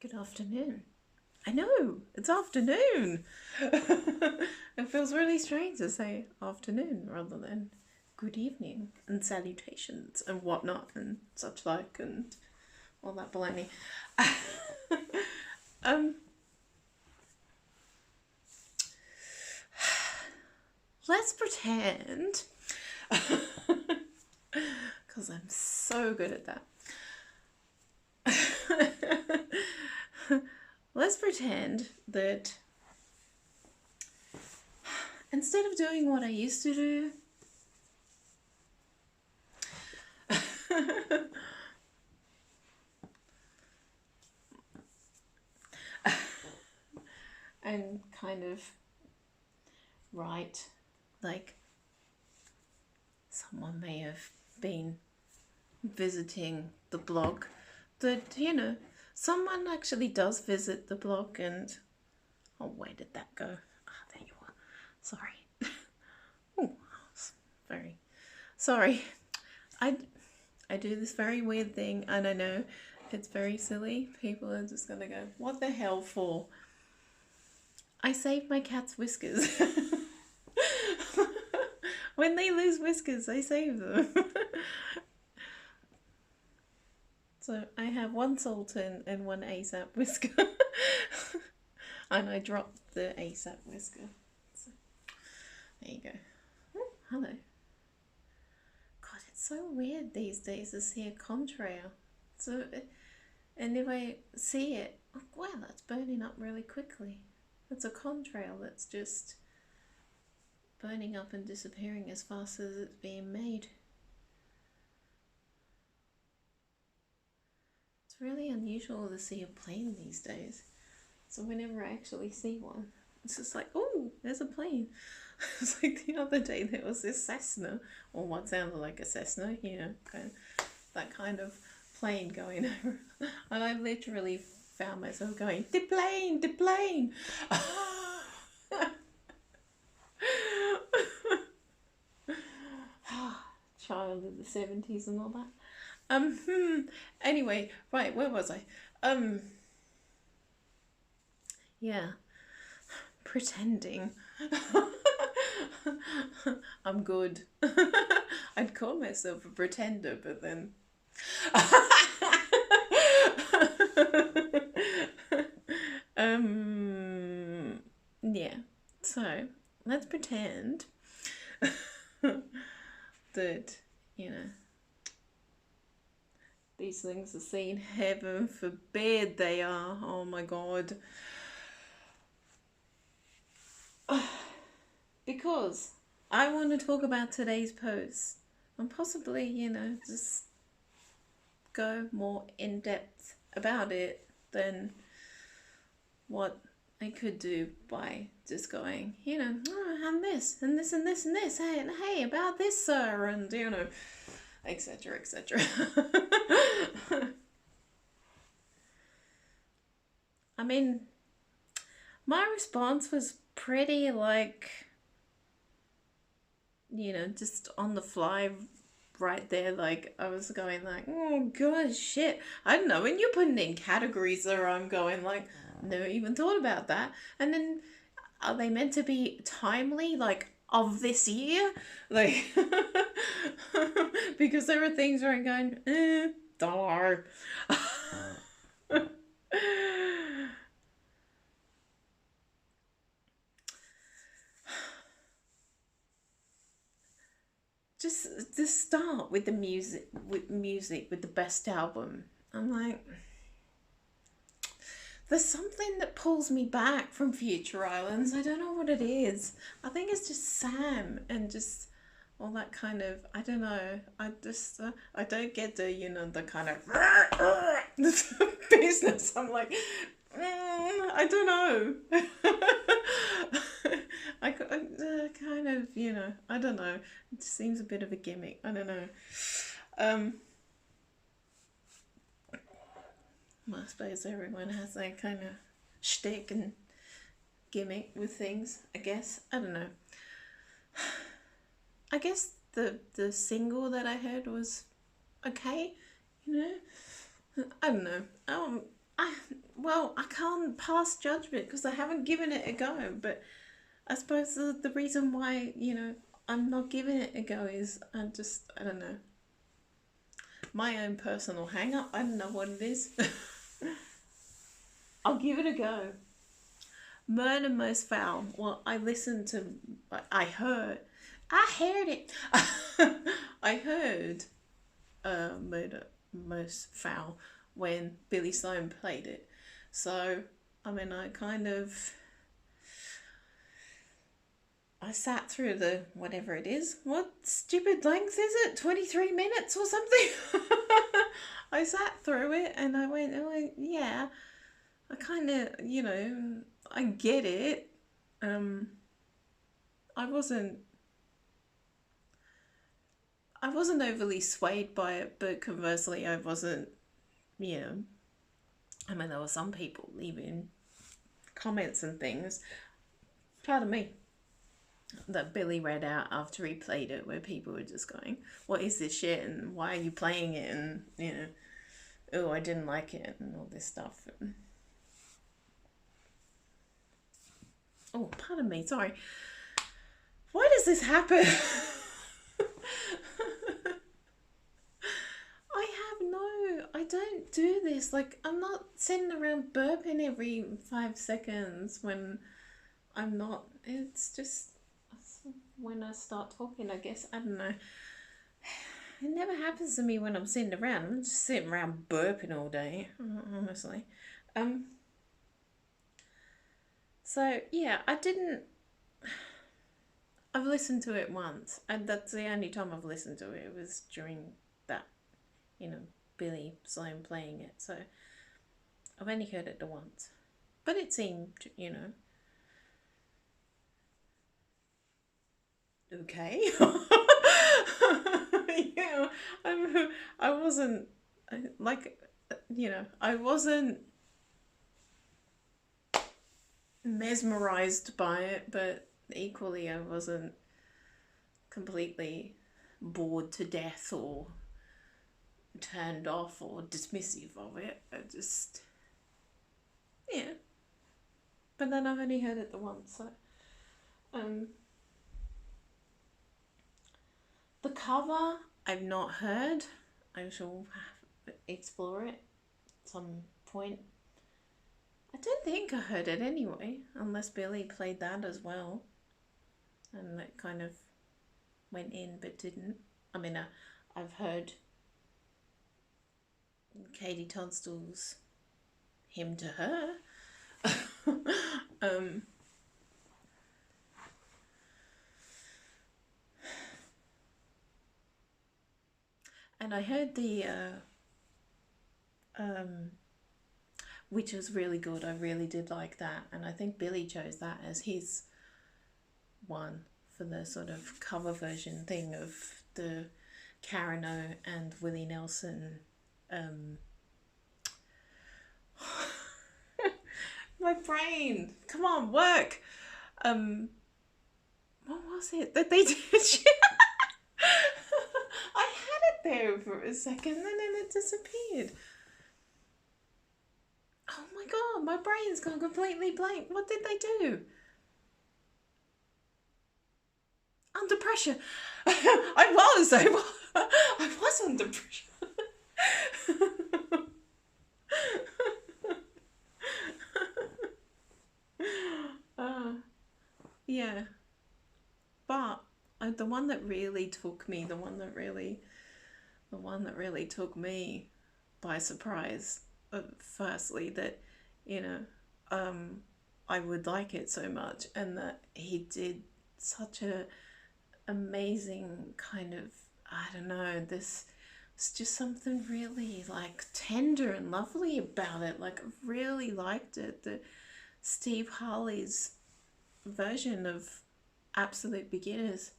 Good afternoon. I know, it's afternoon. It feels really strange to say afternoon rather than good evening and salutations and whatnot and such like and all that baloney. um, let's pretend, because I'm so good at that. Let's pretend that instead of doing what I used to do, and kind of write like someone may have been visiting the blog, that, someone actually does visit the blog and, oh, where did that go? Ah, there you are. Sorry. Oh, very sorry. I do this very weird thing, and I know it's very silly. People are just gonna go, what the hell for? I save my cat's whiskers. When they lose whiskers, I save them. So I have one Sultan and one ASAP whisker. And I dropped the ASAP whisker. So there you go. Oh, hello. God, it's so weird these days to see a contrail. So, and if I see it, oh, wow, that's burning up really quickly. It's a contrail that's just burning up and disappearing as fast as it's being made. It's really unusual to see a plane these days. So whenever I actually see one, it's just like, oh, there's a plane. It's like the other day there was this Cessna, or what sounded like a Cessna, that kind of plane going over. And I literally found myself going, the plane, the plane. Child of the 70s and all that. Anyway, right, where was I? Yeah, pretending. I'm good. I'd call myself a pretender, but then. Yeah, so let's pretend that, these things are seen. Heaven forbid they are. Oh my god. Because I want to talk about today's post and possibly, just go more in depth about it than what I could do by just going, oh, and this and this and this and this. Hey, and hey, about this, sir, and etc., etc. I mean, my response was pretty like, just on the fly right there. Like, I was going like, oh god, shit. I don't know, when you're putting in categories there, I'm going like, never even thought about that. And then, are they meant to be timely, like of this year? Like, because there are things where I'm going, don't know. Just start with the music, with the best album. I'm like, there's something that pulls me back from Future Islands. I don't know what it is. I think it's just Sam and just all that kind of, I don't know. I just, I don't get the kind of business. I'm like, I don't know. I kind of, I don't know. It seems a bit of a gimmick. I don't know. Well, I suppose everyone has their kind of shtick and gimmick with things, I guess. I don't know. I guess the single that I heard was okay, I don't know. I can't pass judgment because I haven't given it a go. But I suppose the reason why, I'm not giving it a go is I don't know, my own personal hang up. I don't know what it is. I'll give it a go. Murder Most Foul. Well, I heard it. I heard Murder Most Foul when Billy Sloan played it. So, I mean, I sat through the whatever it is. What stupid length is it? 23 minutes or something? I sat through it and I went, oh, yeah, I kind of, I get it. Um, I wasn't I wasn't overly swayed by it, but conversely, I wasn't, you know, I mean, there were some people leaving comments and things, pardon me, that Billy read out after he played it, where people were just going, "What is this shit?" and "Why are you playing it?" and "Oh, I didn't like it," and all this stuff. Oh, pardon me, sorry. Why does this happen? I don't do this. Like, I'm not sitting around burping every 5 seconds when I'm not. It's just when I start talking, I guess. I don't know. It never happens to me when I'm sitting around. I'm just sitting around burping all day, honestly. Um. So yeah, I didn't. I've listened to it once, and that's the only time I've listened to it. It was during that, you know, Billy Sloan playing it. So I've only heard it the once, but it seemed, okay. Yeah, I wasn't like, I wasn't mesmerized by it, but equally, I wasn't completely bored to death or turned off or dismissive of it. I just, yeah. But then I've only heard it the once, so um, the cover I've not heard. I shall explore it at some point. I don't think I heard it anyway, unless Billy played that as well, and it kind of went in but didn't. I mean, I've heard Katie Tunstall's "Hymn to Her." um, and I heard which was really good. I really did like that, and I think Billy chose that as his one for the sort of cover version thing of the Karen O and Willie Nelson. My brain, come on, work. Um, what was it that they did? I had it there for a second, and then it disappeared. Oh my god, my brain's gone completely blank. What did they do? Under pressure. I was under pressure. uh, yeah, but the one that really took me, the one that really took me by surprise. Firstly, that you know, um, I would like it so much, and that he did such a amazing kind of, I don't know, this it's just something really like tender and lovely about it. Like, I really liked it. The Steve Harley's version of Absolute Beginners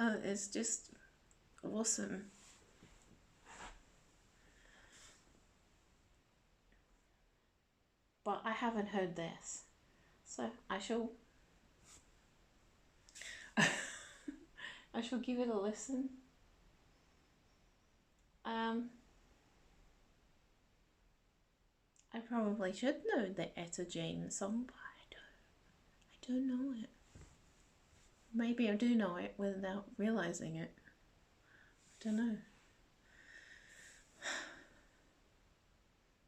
is just awesome. But I haven't heard this, so I shall give it a listen. Um, I probably should know the Etta James song, but I don't know it. Maybe I do know it without realizing it. I don't know.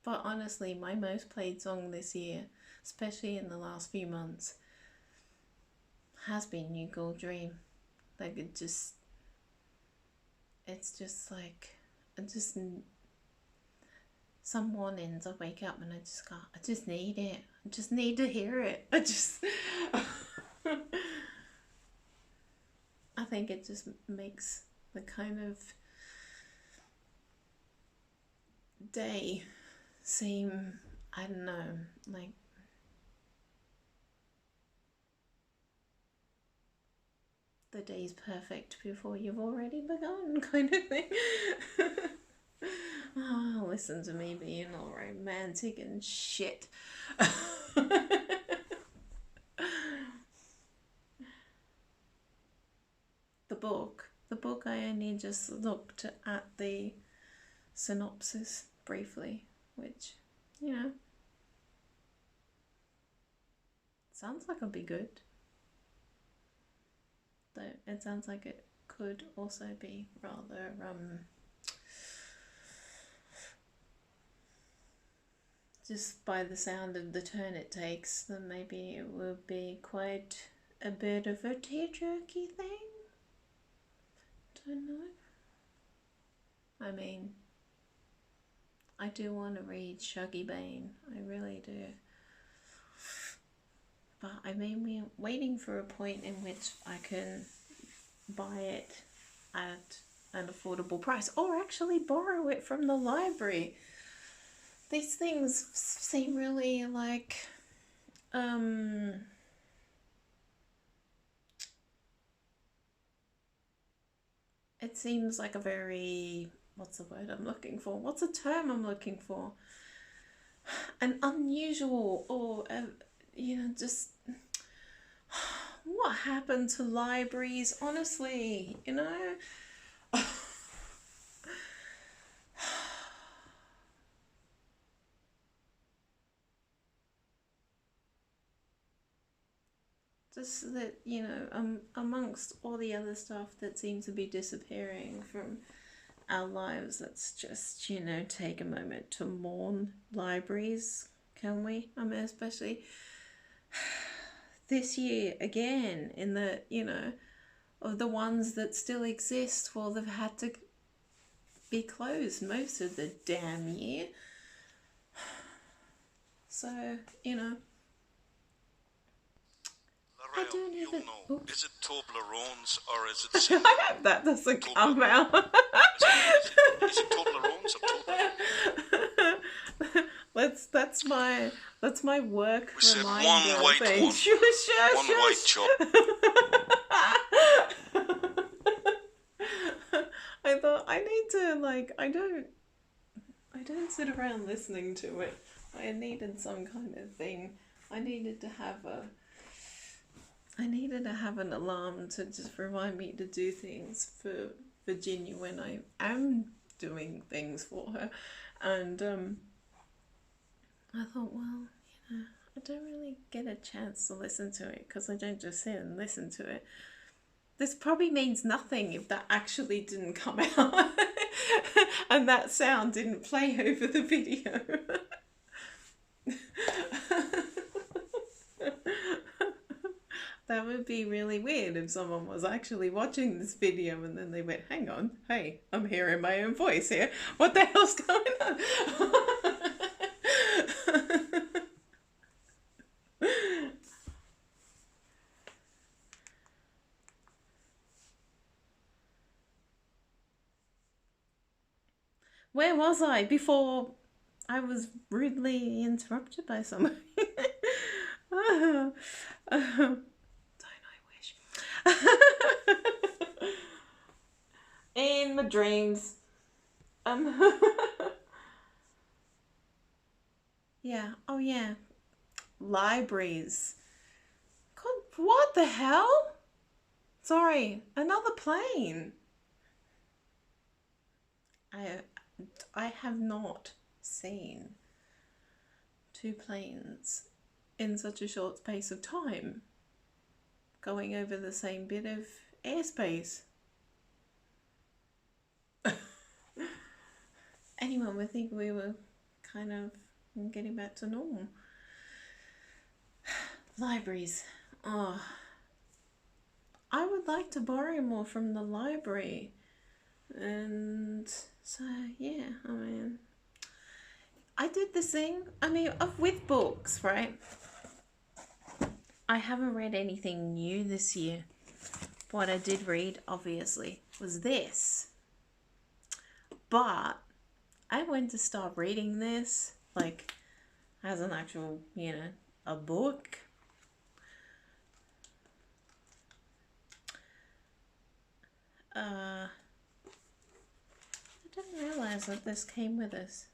But honestly, my most played song this year, especially in the last few months, has been You Gold Dream. Like it's just like, some mornings I wake up and I just need it. I just need to hear it. I think it just makes the kind of day seem, I don't know, like the day's perfect before you've already begun, kind of thing. Oh, listen to me being all romantic and shit. The book I only just looked at the synopsis briefly, which, you know, sounds like it'll be good. Though it sounds like it could also be rather just by the sound of the turn it takes, then maybe it will be quite a bit of a tear-jerky thing. Don't know. I mean, I do want to read Shuggie Bain, I really do. But I mean, we're waiting for a point in which I can buy it at an affordable price, or actually borrow it from the library. These things seem really like it seems like a very, what's the word I'm looking for? What's a term I'm looking for? An unusual, or just what happened to libraries, honestly, you know? Just that, you know, amongst all the other stuff that seems to be disappearing from our lives, let's just, you know, take a moment to mourn libraries, can we? I mean, especially this year again, in the, you know, of the ones that still exist, well, they've had to be closed most of the damn year. So, you know, I don't even. Oops. Is it Toblerones or is it? I hope that doesn't come out. Is it Toblerones or Toblerones? That's my work we said reminder one white thing. one. One white chop. I thought I need to, like, I don't sit around listening to it. I needed some kind of thing. I needed to have an alarm to just remind me to do things for Virginia when I am doing things for her. And I thought, well, you know, I don't really get a chance to listen to it because I don't just sit and listen to it. This probably means nothing if that actually didn't come out and that sound didn't play over the video. That would be really weird if someone was actually watching this video and then they went, hang on, hey, I'm hearing my own voice here. What the hell's going on? Where was I before I was rudely interrupted by someone? Don't I wish? In my dreams. Yeah. Oh yeah. Libraries. God, what the hell? Sorry, another plane. I have not seen two planes in such a short space of time, going over the same bit of airspace. Anyone would think we were kind of getting back to normal. Libraries. Oh, I would like to borrow more from the library. And so, yeah, I mean, I did this thing, with books, right? I haven't read anything new this year. What I did read, obviously, was this. But I went to start reading this, like, as an actual, a book. I didn't realize that this came with us.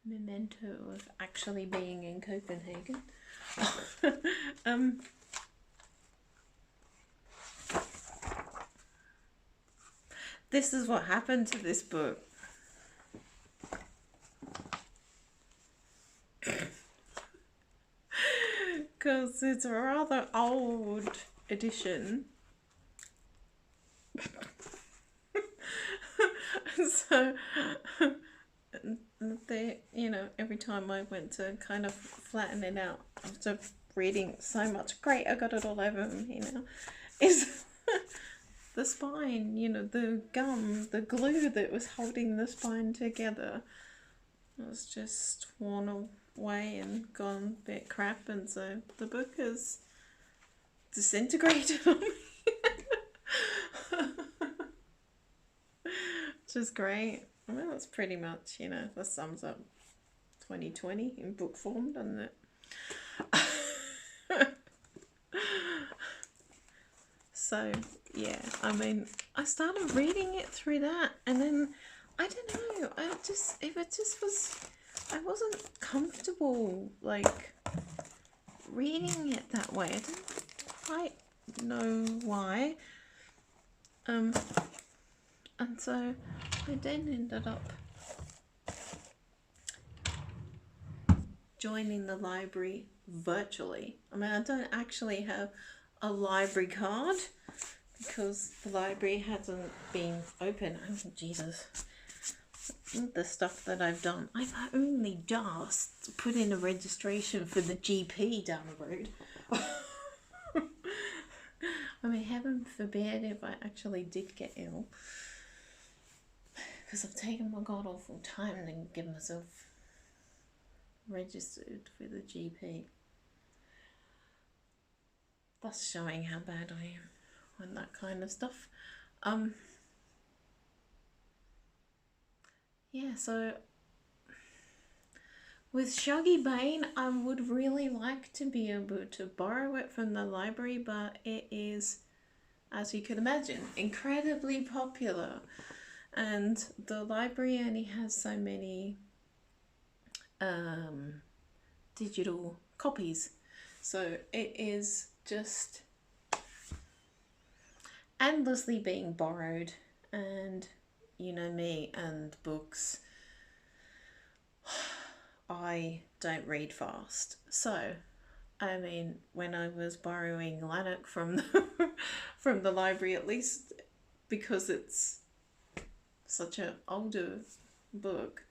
Memento of actually being in Copenhagen. This is what happened to this book. Because it's a rather old edition. So every time I went to kind of flatten it out after reading so much, great, I got it all over me now, is the spine, the gum, the glue that was holding the spine together was just worn away and gone a bit crap, and so the book is disintegrated on me. Which is great. Well, that's pretty much, that sums up 2020 in book form, doesn't it? So, yeah, I started reading it through that, and then, I don't know, I wasn't comfortable, like, reading it that way. I don't quite know why. And so I then ended up joining the library virtually. I don't actually have a library card because the library hasn't been open. Oh, Jesus. The stuff that I've done. I've only just put in a registration for the GP down the road. Heaven forbid if I actually did get ill. Because I've taken my god awful time to get myself registered with the GP. Thus showing how bad I am on that kind of stuff. Yeah, so with Shuggie Bain, I would really like to be able to borrow it from the library, but it is, as you can imagine, incredibly popular. And the library only has so many digital copies. So it is just endlessly being borrowed. And you know me and books, I don't read fast. So, when I was borrowing Lanark from from the library, at least because it's such an older book,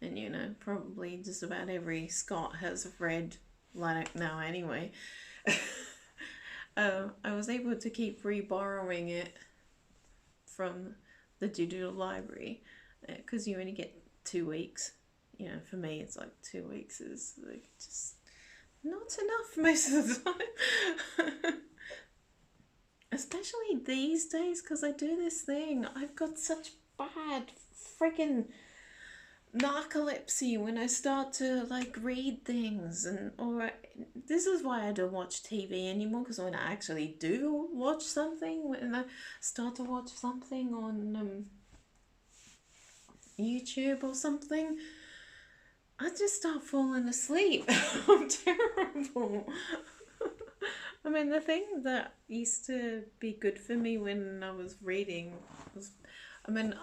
and probably just about every Scot has read Lanark now anyway. I was able to keep re-borrowing it from the digital library because you only get 2 weeks. For me, it's like 2 weeks is like just not enough most of the time. Especially these days, because I do this thing. I've got such bad freaking narcolepsy when I start to read things, or this is why I don't watch TV anymore, because when I actually do watch something, when I start to watch something on YouTube or something, I just start falling asleep. I'm terrible. The thing that used to be good for me when I was reading was,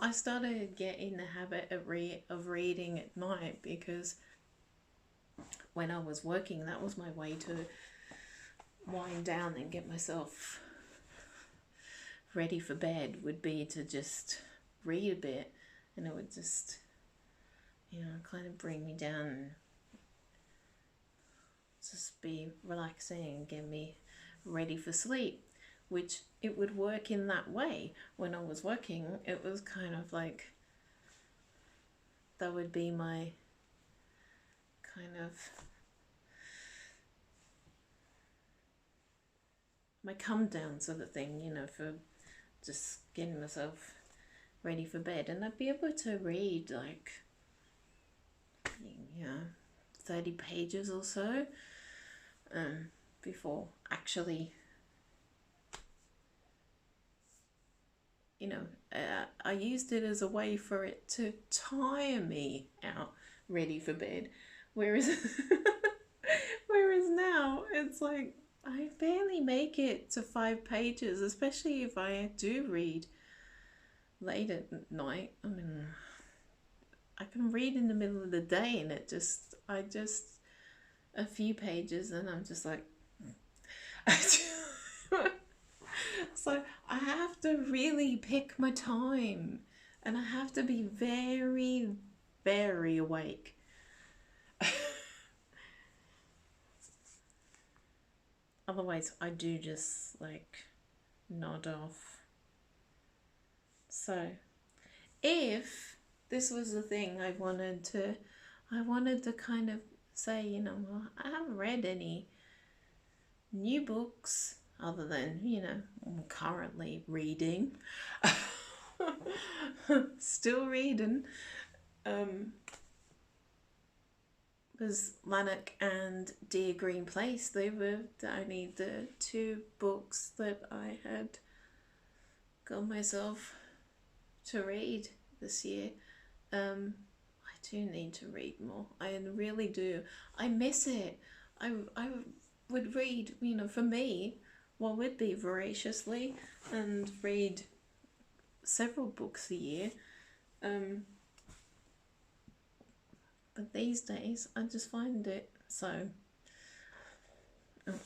I started getting the habit of reading at night because when I was working, that was my way to wind down and get myself ready for bed, would be to just read a bit, and it would just, kind of bring me down and just be relaxing and get me ready for sleep, which it would work in that way. When I was working, it was kind of like, that would be my kind of my come down sort of thing, for just getting myself ready for bed. And I'd be able to read like, 30 pages or so before actually, I used it as a way for it to tire me out ready for bed. Whereas now it's like I barely make it to 5 pages, especially if I do read late at night. I mean, I can read in the middle of the day and I just a few pages and I'm just like so I have to really pick my time, and I have to be very, very awake. Otherwise, I do just like nod off. So, if this was the thing I wanted to kind of say, well, I haven't read any new books other than, I'm currently reading. Still reading. Was Lanark and Dear Green Place. They were only the 2 books that I had got myself to read this year. I do need to read more. I really do. I miss it. I would read, for me, what would be voraciously, and read several books a year. But these days, I just find it so,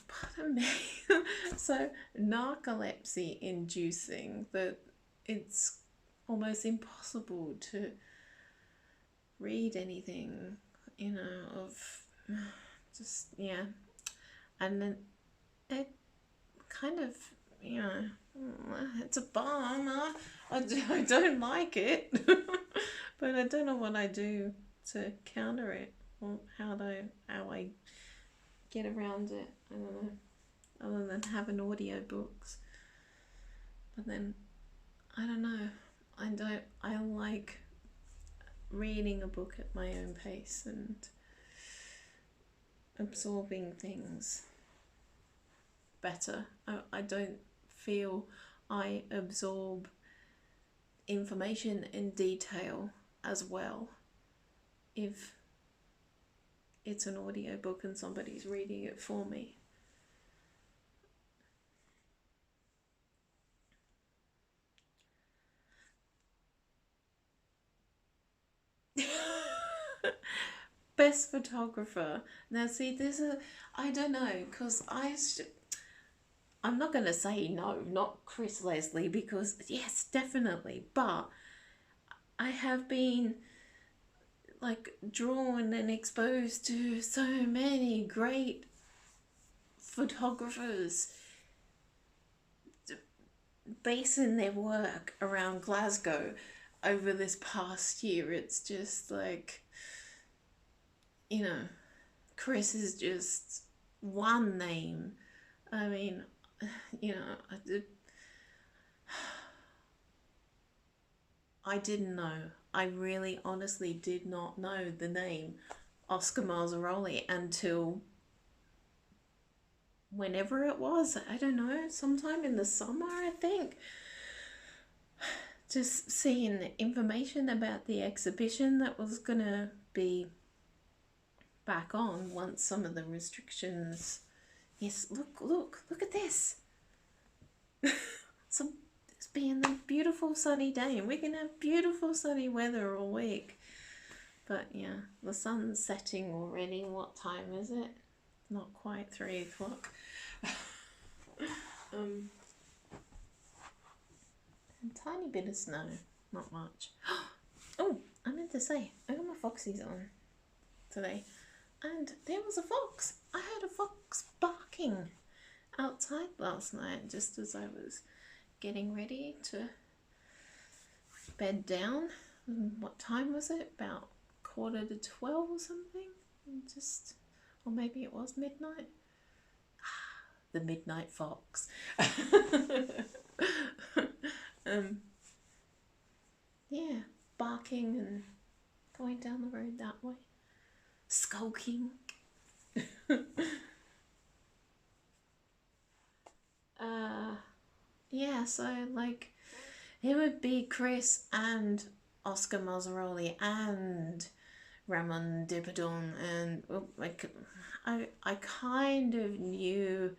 pardon me, so narcolepsy inducing that it's almost impossible to read anything, of just, and then it kind of, it's a bummer. I don't like it, but I don't know what I do to counter it, or how I get around it. I don't know, other than having audiobooks. But then I don't know. I like reading a book at my own pace and absorbing things better. I don't feel I absorb information in detail as well if it's an audiobook and somebody's reading it for me. Best photographer. Now see, I don't know, because I'm not going to say no, not Chris Leslie, because yes, definitely, but I have been like drawn and exposed to so many great photographers basing their work around Glasgow over this past year. It's just like, Chris is just one name. I mean, I didn't know. I really honestly did not know the name Oscar Marzaroli until whenever it was. I don't know, sometime in the summer, I think. Just seeing information about the exhibition that was going to be back on once some of the restrictions. Yes, look at this. It's been a beautiful sunny day, and we can have beautiful sunny weather all week. But yeah, the sun's setting already. What time is it? Not quite 3 o'clock. A tiny bit of snow, not much. Oh, I meant to say, I got my foxies on today, and there was a fox. I heard a fox barking outside last night just as I was getting ready to bed down. What time was it? About 11:45 or something? Or maybe it was midnight. The midnight fox. Yeah, barking and going down the road that way. Skulking. Yeah, so like it would be Chris and Oscar Mazzaroli and Ramon Dipadon, and like I kind of knew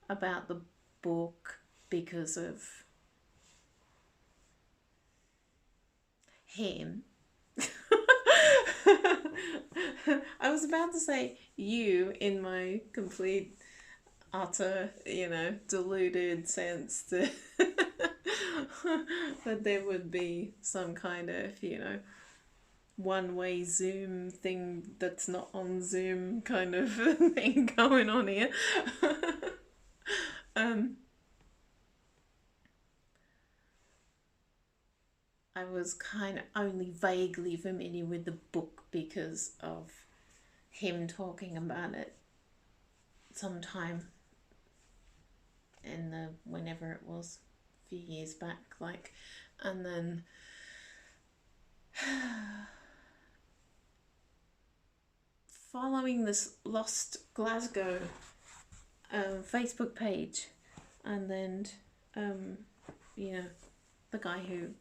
about the book because of him. I was about to say you in my complete, utter, deluded sense that that there would be some kind of, one-way Zoom thing that's not on Zoom kind of thing going on here. I was kind of only vaguely familiar with the book because of him talking about it sometime in the whenever it was, a few years back, like, and then following this Lost Glasgow Facebook page, and then the guy who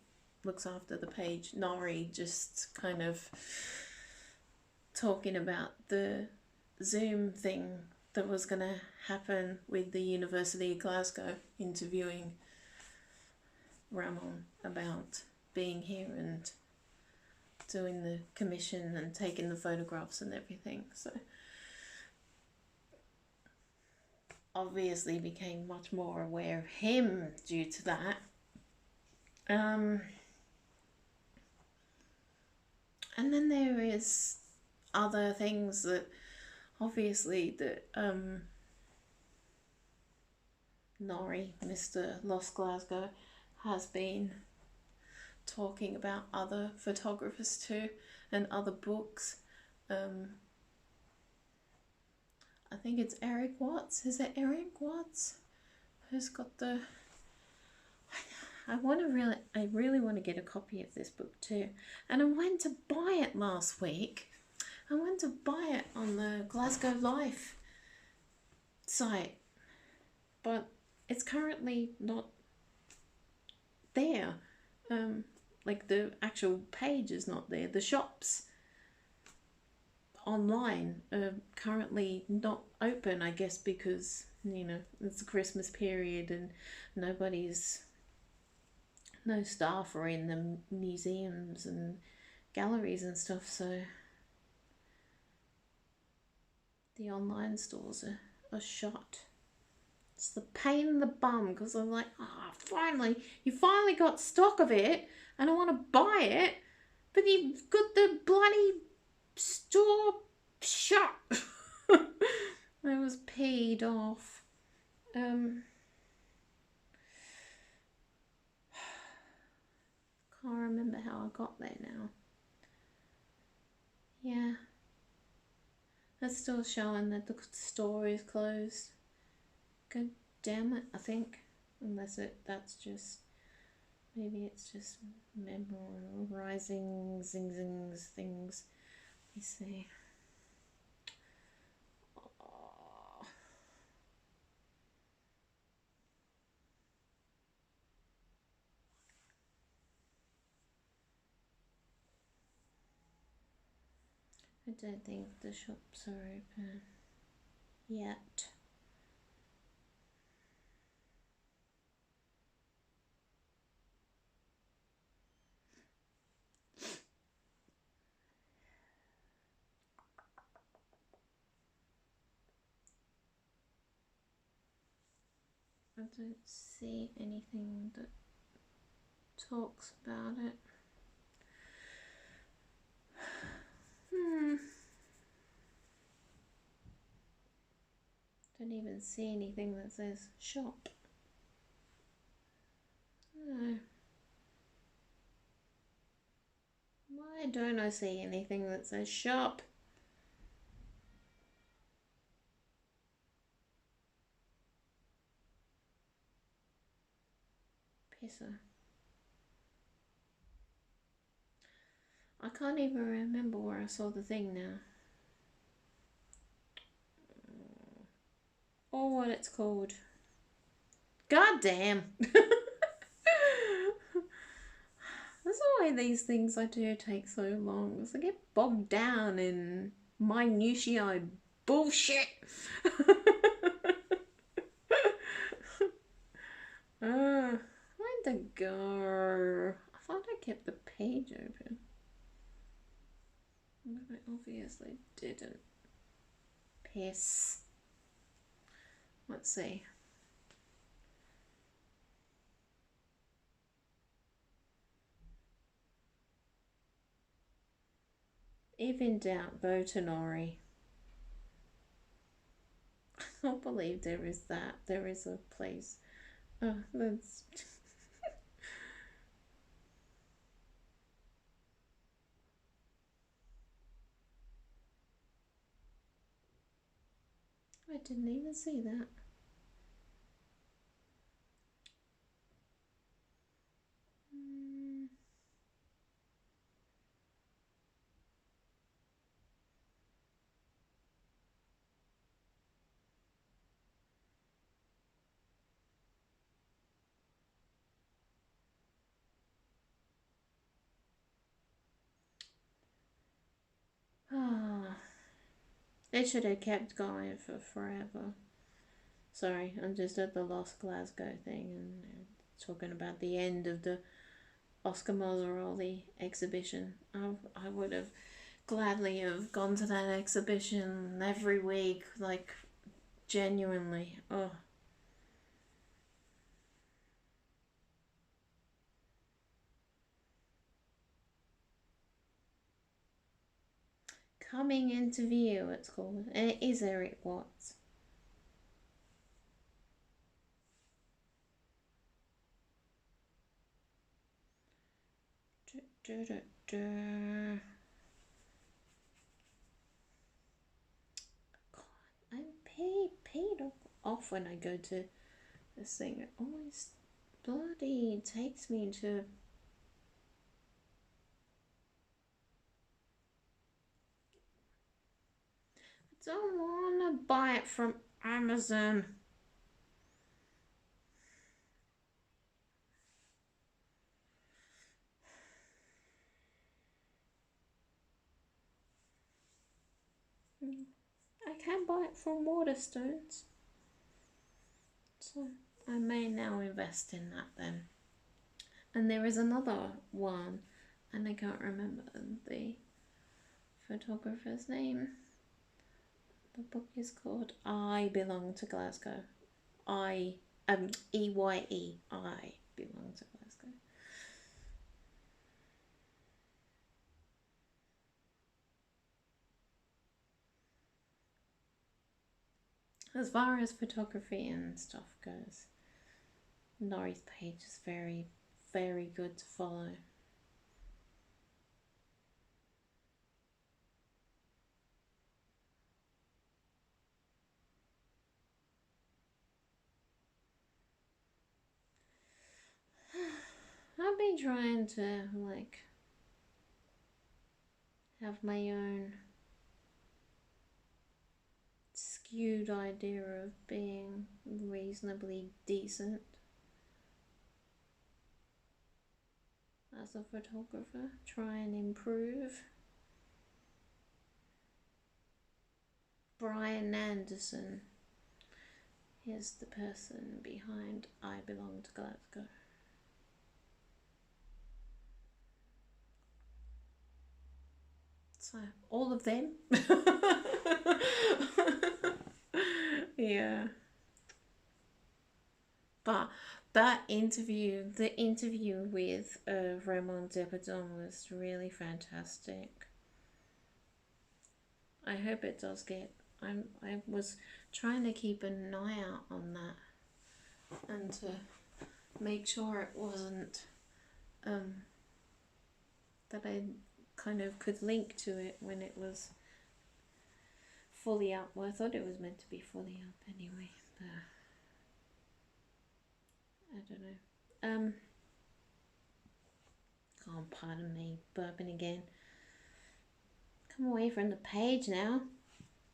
looks after the page, Nori, just kind of talking about the Zoom thing that was going to happen with the University of Glasgow, interviewing Ramon about being here and doing the commission and taking the photographs and everything. So obviously became much more aware of him due to that. And then there is other things that obviously that Nori, Mr. Lost Glasgow, has been talking about other photographers too, and other books. I think it's Eric Watts. Is it Eric Watts who's got the... I really want to get a copy of this book too. And I went to buy it last week. I went to buy it on the Glasgow Life site, but it's currently not there. Like the actual page is not there. The shops online are currently not open, I guess, because it's the Christmas period and no staff are in the museums and galleries and stuff, so the online stores are shut. It's the pain in the bum, because I'm like, you finally got stock of it and I want to buy it, but you've got the bloody store shut. I was paid off. Can't remember how I got there now. Yeah. That's still showing that the store is closed. God damn it, I think. Maybe it's just memorizing things. Let me see. I don't think the shops are open yet. don't see anything that talks about it. Don't even see anything that says shop. No. Why don't I see anything that says shop? Pisser. I can't even remember where I saw the thing now. Or what it's called. God damn! That's why these things I do take so long, because I get bogged down in minutiae bullshit. Where'd it go? I thought I kept the page open. But I obviously didn't. Piss. Let's see. If in doubt, vote Nori. I can't believe there is that. There is a place. Oh, that's... I didn't even see that. Ah, it should have kept going for forever. Sorry, I'm just at the Lost Glasgow thing and talking about the end of the Oscar Mazzaroli exhibition. I would have gladly have gone to that exhibition every week, like, genuinely. Oh. Coming into View, it's called. And it is Eric Watts. God, I'm paid off when I go to this thing. It always bloody takes me to... I don't want to buy it from Amazon. I can buy it from Waterstones. So I may now invest in that then. And there is another one, and I can't remember the photographer's name. The book is called I Belong to Glasgow. EYE. I Belong to Glasgow. As far as photography and stuff goes, Nori's page is very, very good to follow. I've been trying to, like, have my own skewed idea of being reasonably decent as a photographer. Try and improve. Brian Anderson is the person behind I Belong to Glasgow. So, all of them. Yeah. But that interview, the interview with Raymond Debadon was really fantastic. I hope it does get. I was trying to keep an eye out on that and to make sure it wasn't that I kind of could link to it when it was fully up. Well, I thought it was meant to be fully up anyway, but I don't know. Oh, pardon me, burping again. Come away from the page now.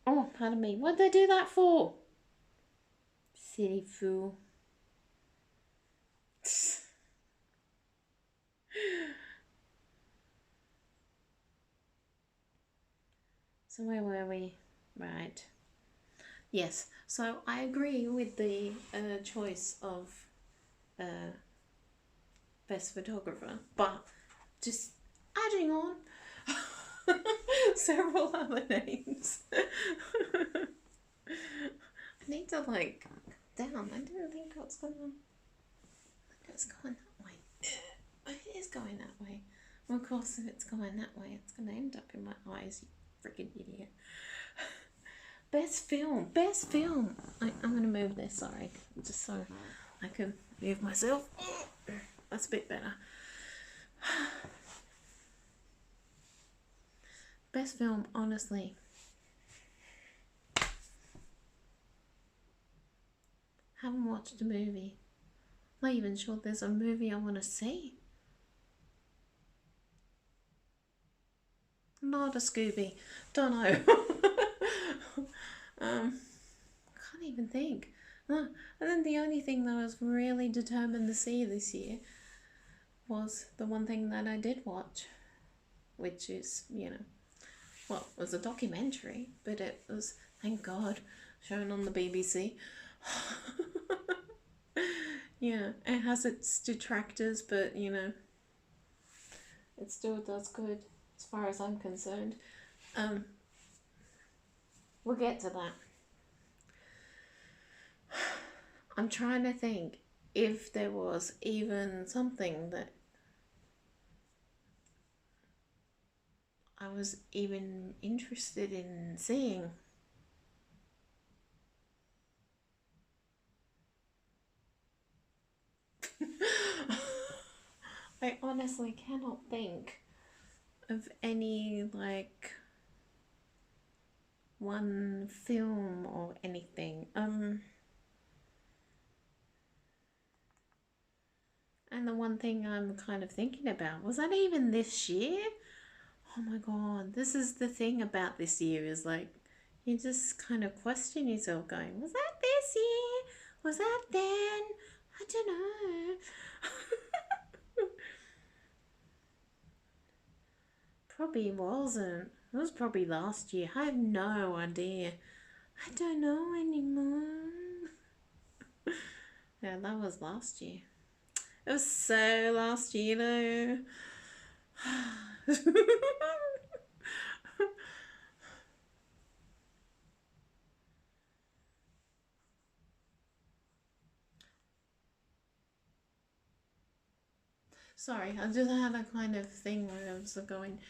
Oh, pardon me. What'd they do that for? Silly fool. So where were we? Right. Yes. So I agree with the choice of best photographer, but just adding on several other names. I need to like down. I didn't think it was going on. It's going that way. It is going that way. Well, of course, if it's going that way, it's going to end up in my eyes, you freaking idiot. Best film. Best film. I'm going to move this, sorry. Just so I can move myself. That's a bit better. Best film, honestly. Haven't watched a movie. Not even sure there's a movie I want to see. Not a Scooby. Don't know. Can't even think. And then the only thing that I was really determined to see this year was the one thing that I did watch, which is, well, it was a documentary, but it was, thank God, shown on the BBC. Yeah, it has its detractors, but, it still does good as far as I'm concerned. We'll get to that. I'm trying to think if there was even something that I was even interested in seeing. I honestly cannot think of any, like, one film or anything. And the one thing I'm kind of thinking about, was that even this year? Oh my god, this is the thing about this year, is like, you just kind of question yourself going, was that this year? Was that then? I don't know. Probably wasn't. It was probably last year. I have no idea. I don't know anymore. Yeah, that was last year. It was so last year though. Sorry, I just had a kind of thing where I was going,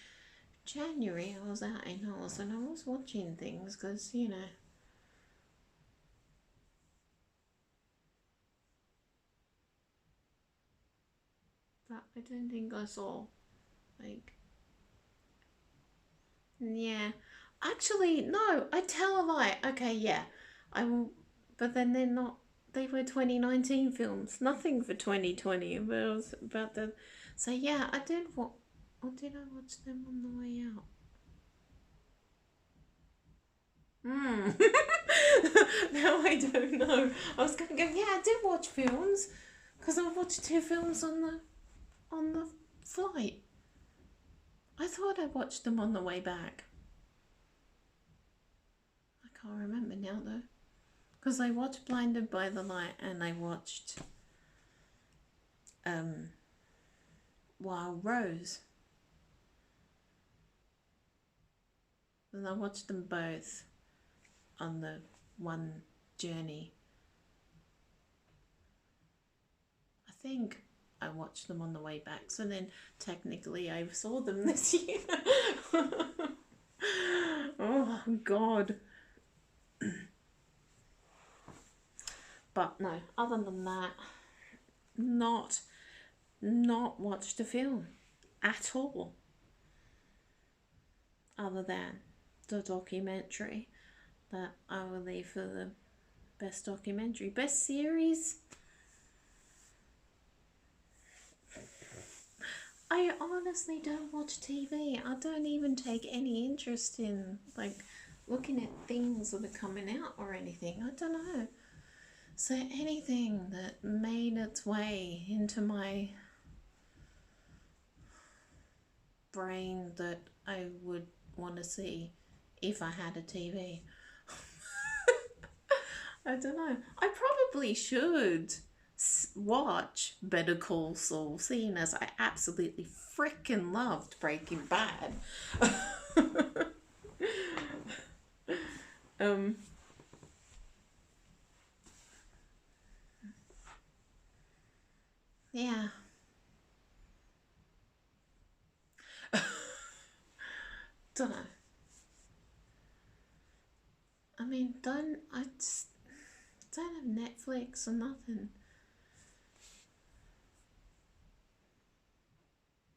January I was out in Oz and I was watching things because, but I don't think I saw, like, yeah. Actually, no, I tell a lie. Okay, yeah. I will, but then they're not, they were 2019 films, nothing for 2020, but it was about the, so yeah, I did what, or did I watch them on the way out? Now I don't know. I was gonna go, yeah, I did watch films, because I watched 2 films on the flight. I thought I watched them on the way back. I can't remember now though. Because I watched Blinded by the Light and I watched Wild Rose. And I watched them both on the one journey. think I watched them on the way back. So then technically I saw them this year. Oh, God. But no, other than that, not watched a film at all. Other than the documentary that I will leave for the best documentary. Best series? I honestly don't watch TV. I don't even take any interest in, like, looking at things that are coming out or anything. I don't know. So anything that made its way into my brain that I would want to see if I had a TV. I don't know. I probably should watch Better Call Saul, seeing as I absolutely freaking loved Breaking Bad. Yeah. Don't know. I mean, I just don't have Netflix or nothing.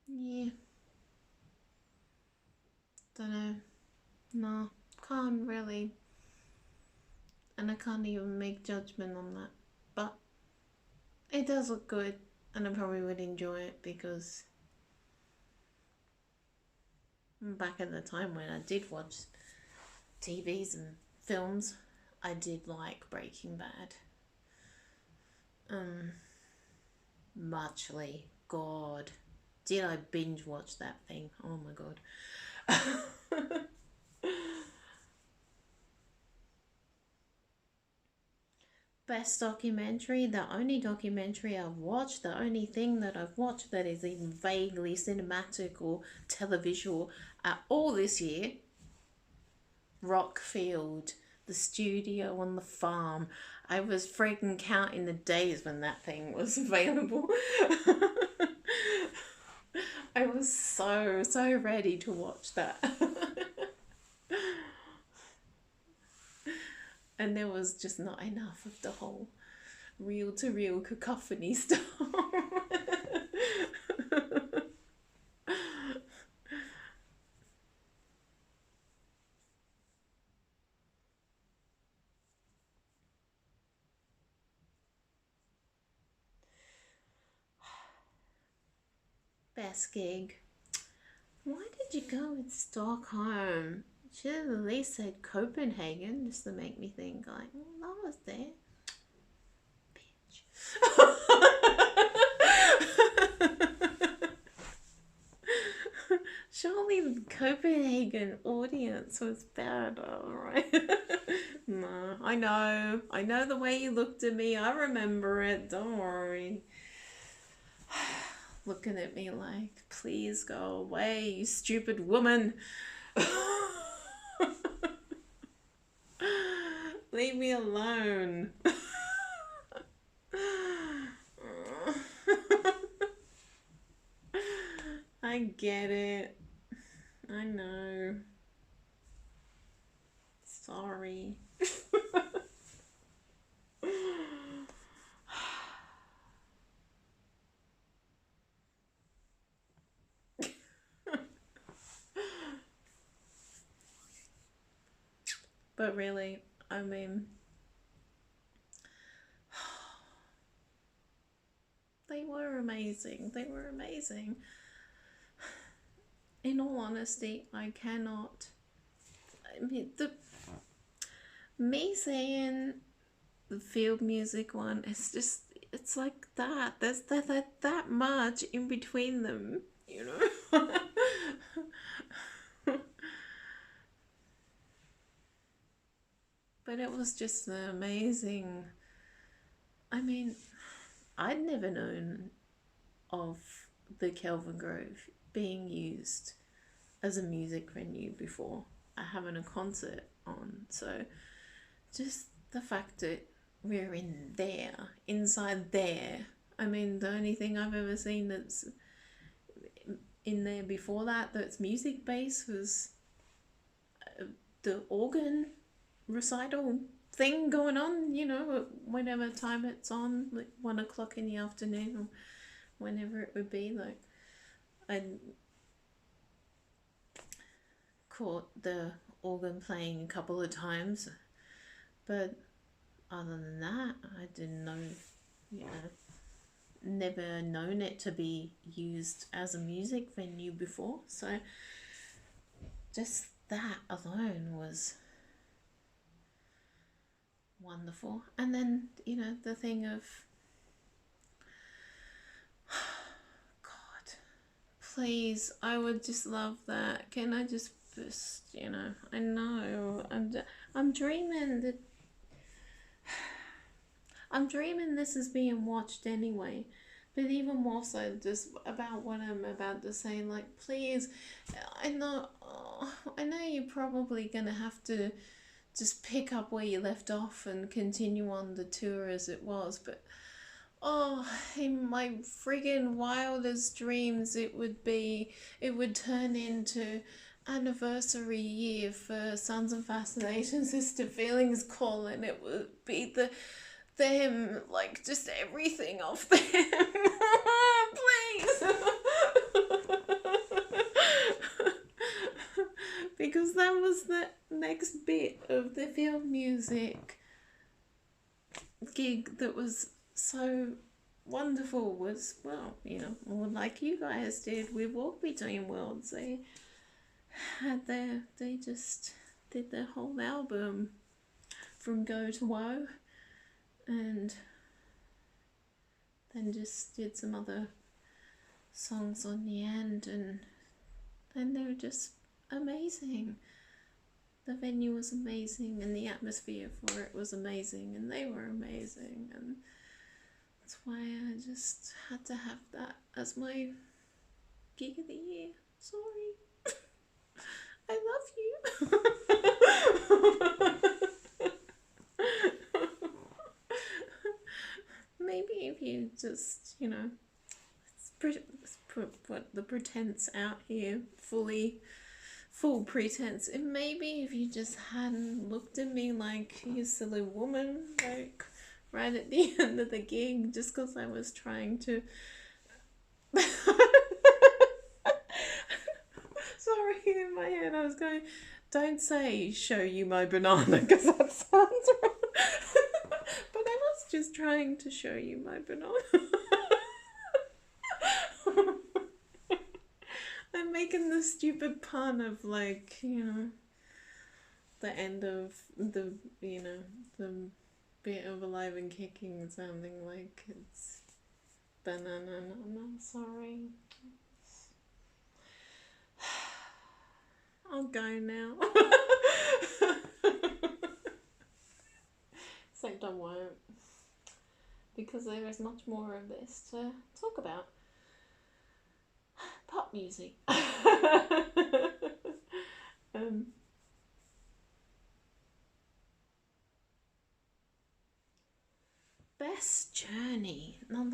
Yeah. Don't know. No. Can't really. And I can't even make judgment on that. But it does look good. And I probably would enjoy it because back at the time when I did watch TVs and films, I did like Breaking Bad. Muchly. God. Did I binge watch that thing? Oh my God. Best documentary, the only documentary I've watched, the only thing that I've watched that is even vaguely cinematic or televisual at all this year, Rockfield, the studio on the farm. I was freaking counting the days when that thing was available. I was so ready to watch that. And there was just not enough of the whole reel to reel cacophony stuff. Best gig. Why did you go with Stockholm? Should have at least said Copenhagen just to make me think, like, well, I was there. Bitch. Surely the Copenhagen audience was bad, alright. No, I know the way you looked at me. I remember it. Don't worry. Looking at me like, please go away, you stupid woman. Leave me alone. I get it. I know. Sorry. But really, I mean, they were amazing. They were amazing. In all honesty, I cannot. I mean, me saying the field music one, it's like that. There's that much in between them, you know? But it was just amazing. I mean, I'd never known of the Kelvin Grove being used as a music venue before having a concert on. So just the fact that we're inside there, I mean, the only thing I've ever seen that's in there before that that's music based was the organ recital thing going on, you know, whenever time it's on, like 1 o'clock in the afternoon or whenever it would be. Like, I caught the organ playing a couple of times, but other than that, I didn't know, you know, never known it to be used as a music venue before. So just that alone was wonderful. And then, you know, the thing of, God, please, I would just love that. Can I just, you know, I know, I'm dreaming that, I'm dreaming this is being watched anyway. But even more so, just about what I'm about to say, like, please, I know you're probably gonna have to just pick up where you left off and continue on the tour as it was, but oh, in my friggin' wildest dreams, it would turn into anniversary year for Sons and Fascination Sister Feelings Call, and it would be them, like, just everything off them. Please. Because that was the next bit of the Field Music gig that was so wonderful. Was, well, you know, more like you guys did with Walk Between Worlds. They just did their whole album from go to woe, and then just did some other songs on the end, and they were just amazing. The venue was amazing, and the atmosphere for it was amazing, and they were amazing, and that's why I just had to have that as my gig of the year. Sorry. I love you. Maybe if you just, you know, let's put the pretense out here, full pretense. And maybe if you just hadn't looked at me like you silly woman, like right at the end of the gig, just because I was trying to. Sorry, in my head I was going, don't say show you my banana, because that sounds wrong. But I was just trying to show you my banana. I'm making the stupid pun of, like, you know, the end of the, you know, the bit of Alive and Kicking sounding like it's banana. I'm sorry. I'll go now. Except I won't, because there is much more of this to talk about. Pop music. Best journey. Now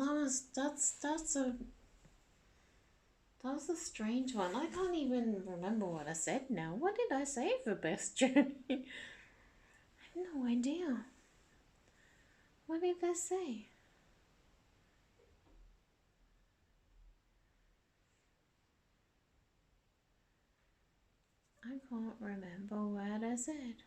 that's a strange one. I can't even remember what I said now. What did I say for best journey? I have no idea. What did I say? I can't remember what I said.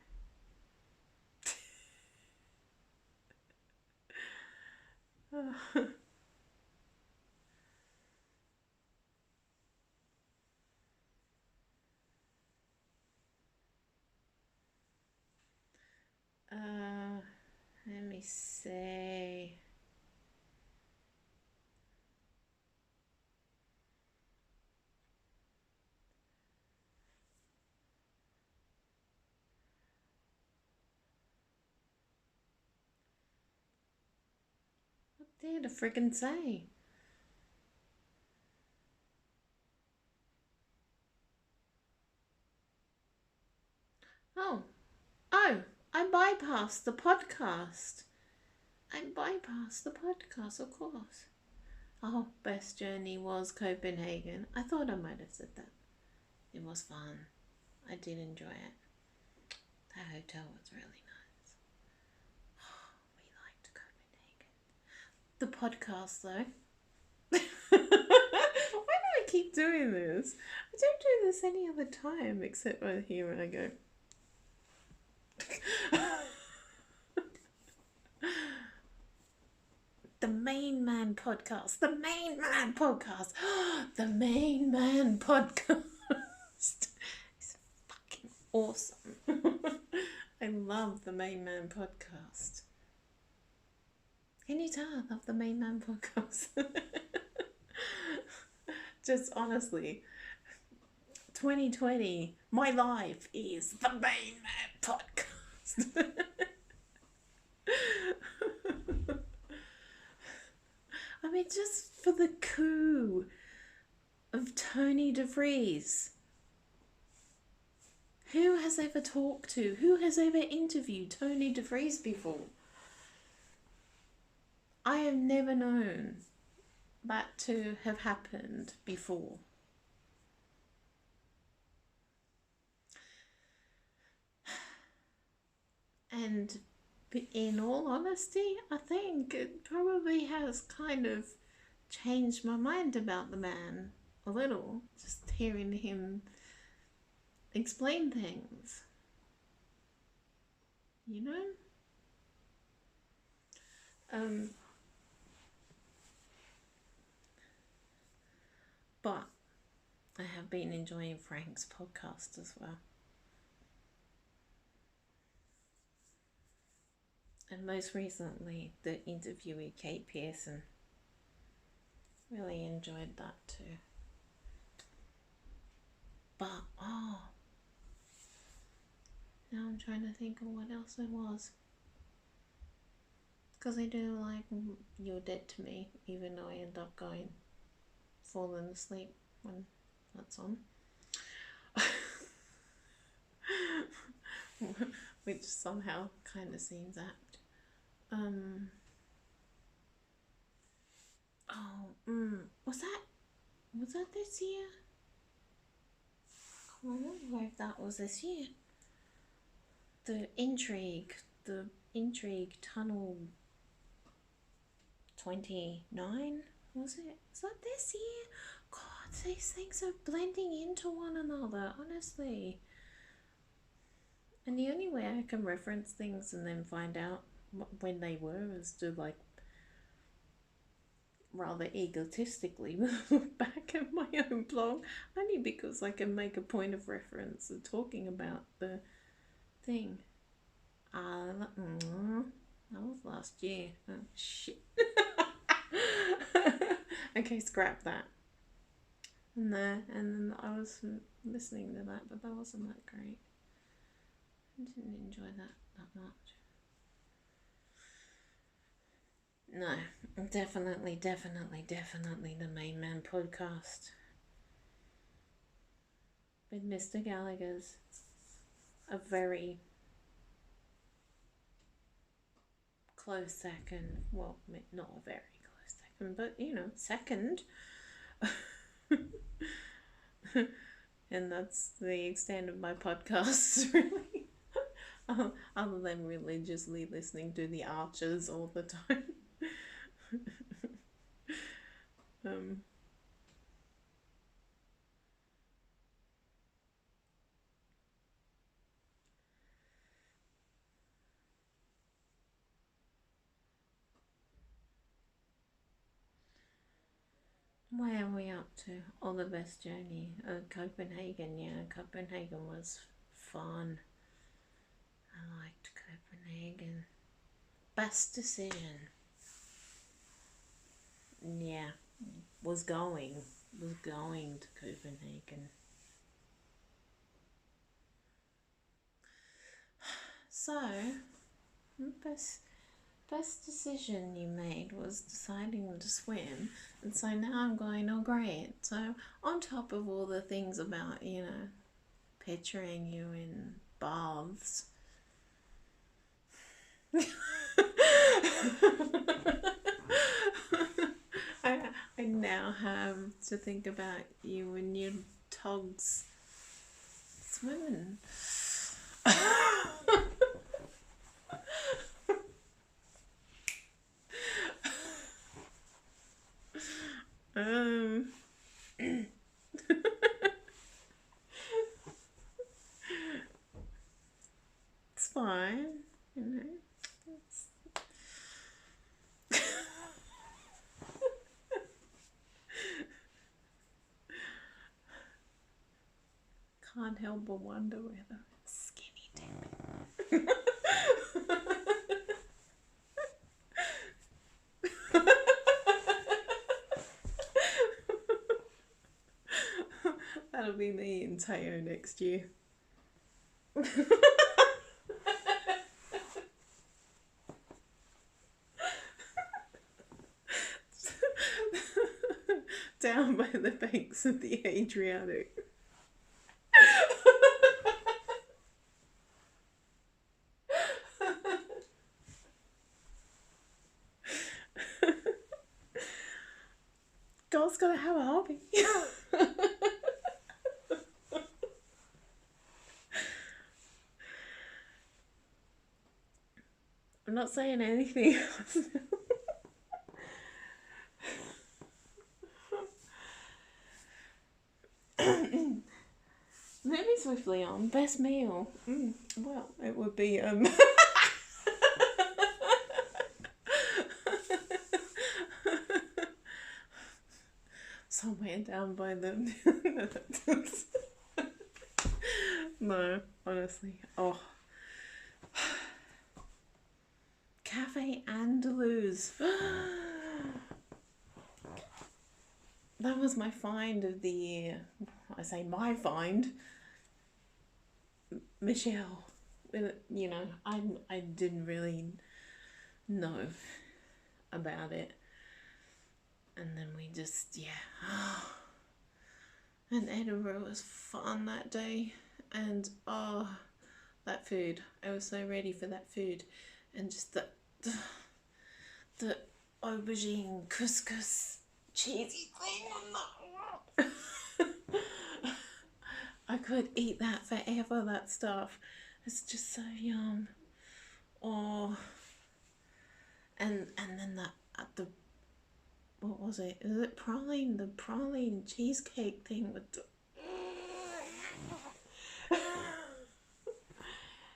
Let me see. What did I freaking say? Oh, I bypassed the podcast. Of course. Oh, best journey was Copenhagen. I thought I might have said that. It was fun. I did enjoy it. That hotel was really nice. We liked Copenhagen. The podcast, though. Why do I keep doing this? I don't do this any other time except right here when I go. The Main Man Podcast. The Main Man Podcast. The Main Man Podcast. It's fucking awesome. I love the Main Man Podcast. Can you tell I love the Main Man Podcast? Just honestly, 2020, my life is the Main Man Podcast. I mean, just for the coup of Tony DeVries. Who has ever talked to, who has ever interviewed Tony DeVries before? I have never known that to have happened before. And in all honesty, I think it probably has kind of changed my mind about the man a little, just hearing him explain things. You know? But I have been enjoying Frank's podcast as well. And most recently, the interview with Kate Pearson. Really enjoyed that too. But, now I'm trying to think of what else it was. Because I do like You're Dead to Me, even though I end up falling asleep when that's on. Which somehow kind of seems apt. Was that this year? I can't remember if that was this year. The Intrigue Tunnel 29, was it? Was that this year? God, these things are blending into one another, honestly. And the only way I can reference things and then find out when they were is to rather egotistically look back at my own blog, only because I can make a point of reference of talking about the thing. That was last year. Oh shit. Okay, scrap that. And then I was listening to that, but that wasn't that great. I didn't enjoy that much. No, definitely the Main Man Podcast with Mr. Gallagher's a very close second. Well, not a very close second, but second. And that's the extent of my podcasts, really. Other than religiously listening to the Archers all the time. Where are we up to? Oh, the best journey. Copenhagen, yeah. Copenhagen was fun. I liked Copenhagen. Best decision. Yeah. Was going to Copenhagen. So, best decision you made was deciding to swim, and so now I'm going, oh great. So on top of all the things about, picturing you in baths. I now have to think about you and your togs swimming. um, it's fine, you know. It's... Can't help but wonder whether it's skinny dipping. That'll be me in Teo next year. Down by the banks of the Adriatic. Girl's gotta have a hobby. I'm not saying anything else. Moving swiftly on, best meal. Well, it would be somewhere down by the no, honestly. Oh, Cafe Andaluz. That was my find of the year. I say my find. Michelle, you know, I didn't really know about it, and then we just and Edinburgh was fun that day, and that food, I was so ready for that food, and just the aubergine couscous cheesy thing on that. I could eat that forever, that stuff. It's just so yum. Oh, and then the what was it? Is it praline? The praline cheesecake thing with the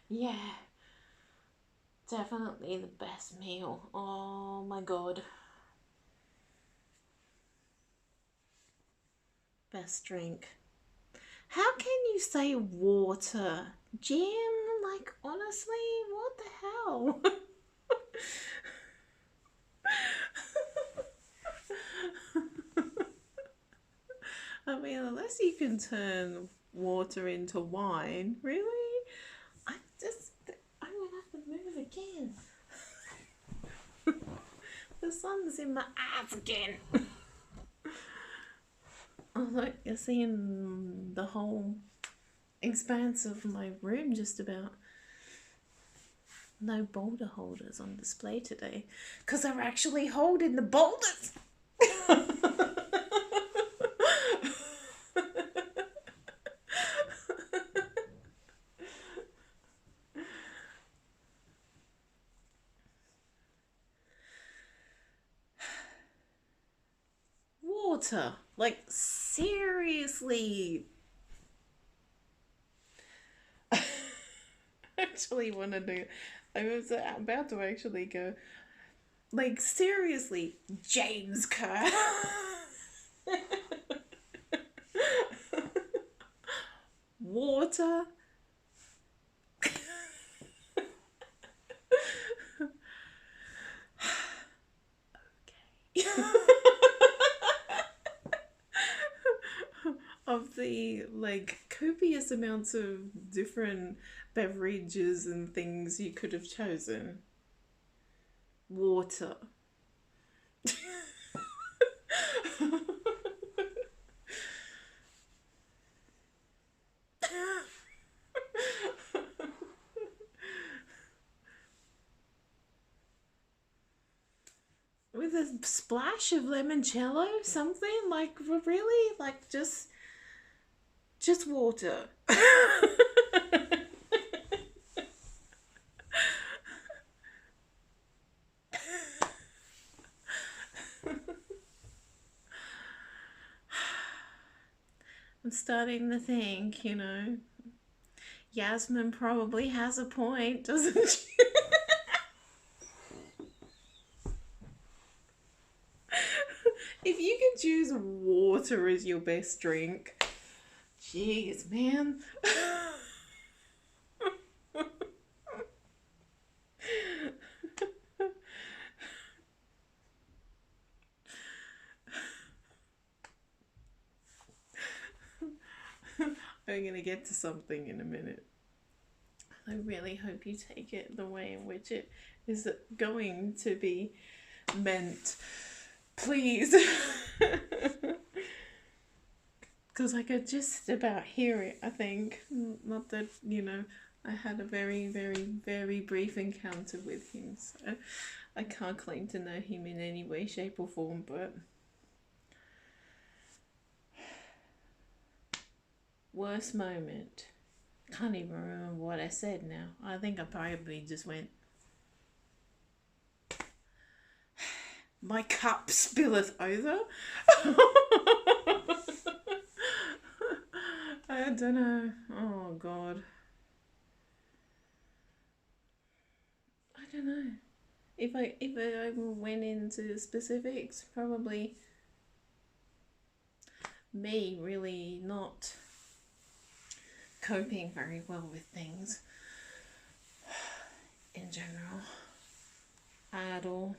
yeah, definitely the best meal. Oh my god. Best drink. How can you say water? Jim, like, honestly, what the hell? I mean, unless you can turn water into wine, really? I'm gonna have to move again. The sun's in my eyes again. I'm like, you're seeing the whole expanse of my room just about. No boulder holders on display today because they're actually holding the boulders. Water, like, seriously. I actually want to do. I was about to actually go. Like, seriously, James Kerr. Water. Okay. Of the, like, copious amounts of different beverages and things you could have chosen. Water. With a splash of limoncello, something like really, like just water. I'm starting to think, Yasmin probably has a point, doesn't she? If you could choose water as your best drink, jeez, man. I'm gonna get to something in a minute. I really hope you take it the way in which it is going to be meant. Please. Because I could just about hear it, I think. Not that, I had a very, very, very brief encounter with him, so I can't claim to know him in any way, shape, or form, but. Worst moment. Can't even remember what I said now. I think I probably just went, my cup spilleth over. I don't know. Oh God. I don't know. If I went into specifics, probably me really not coping very well with things in general at all,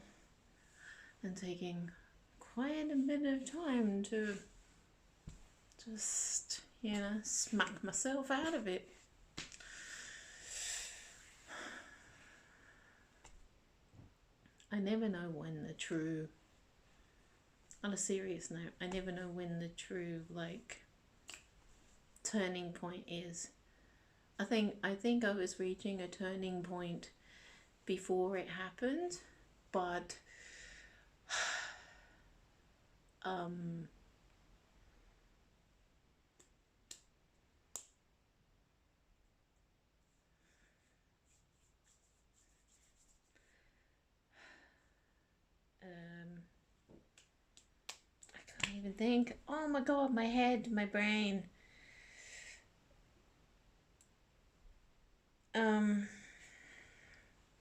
and taking quite a bit of time to just smack myself out of it. I never know when the true, on a serious note, I never know when the true turning point is. I think I was reaching a turning point before it happened, but I can't even think. Oh my God, my head, my brain.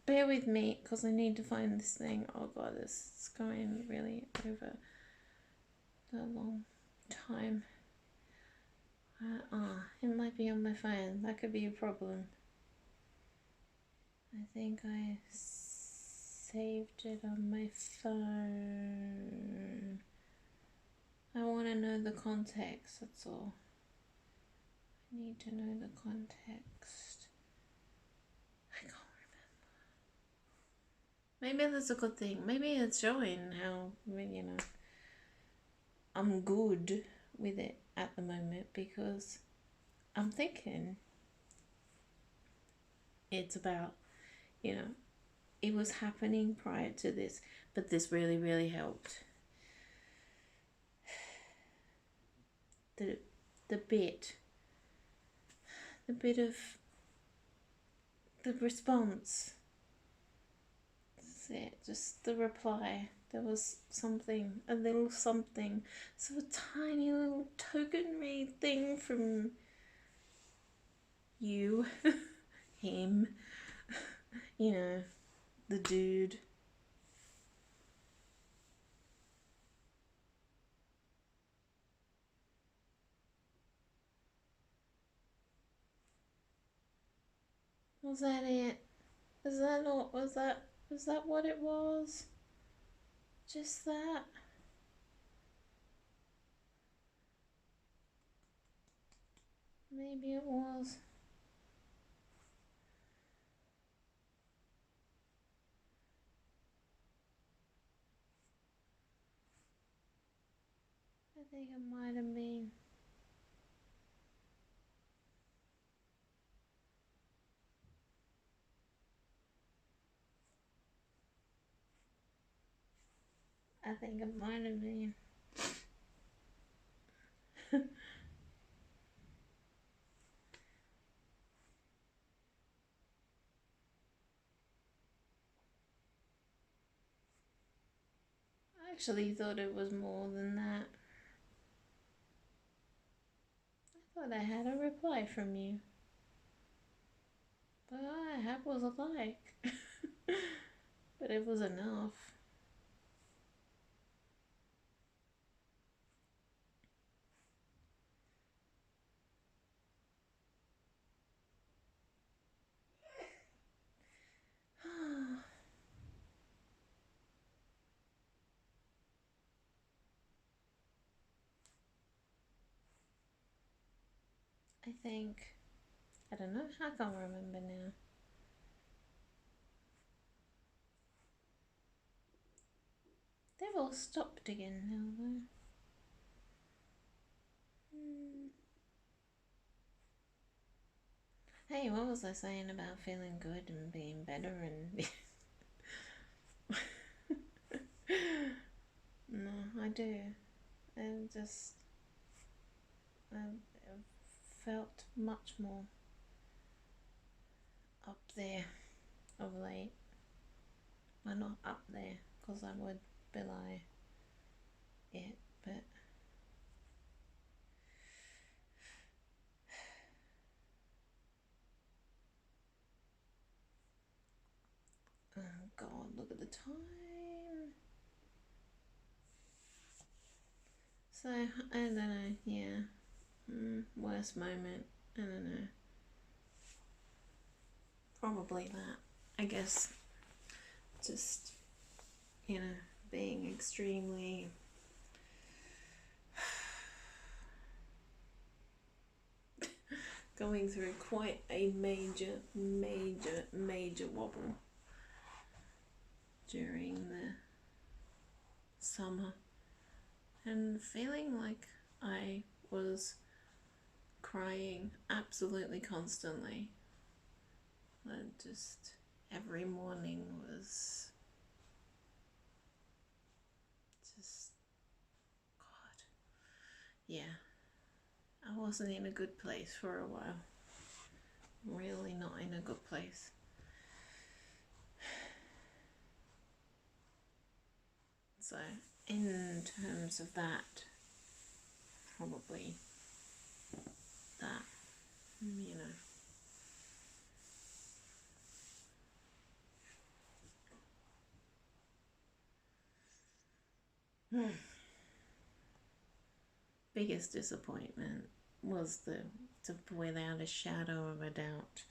Bear with me, because I need to find this thing. Oh God, this is going really over a long time. It might be on my phone. That could be a problem. I think I saved it on my phone. I want to know the context, that's all. I need to know the context. I can't remember. Maybe that's a good thing. Maybe it's showing how, I'm good with it at the moment, because I'm thinking it's about, it was happening prior to this, but this really, really helped. The bit of the response. That's it, just the reply. There was something, a little something, so a tiny little tokenry thing from you, him, the dude. Was that it? Is that all? Was that what it was? Just that? Maybe it was. I think it might have been. I think it might have been. I actually thought it was more than that. I thought I had a reply from you. But all I had was a like. But it was enough. I think, I don't know, I can't remember now. They've all stopped again now though. Hey, what was I saying about feeling good and being better and... No, I do. I've felt much more up there of late. Well, not up there, because I would belie it, but oh god, look at the time. So, I don't know, yeah. Worst moment, I don't know. Probably that. I guess just, you know, being extremely going through quite a major wobble during the summer and feeling like I was crying absolutely constantly. And just every morning was just, God, yeah, I wasn't in a good place for a while. Really not in a good place. So in terms of that, probably that, you know. Biggest disappointment was without a shadow of a doubt,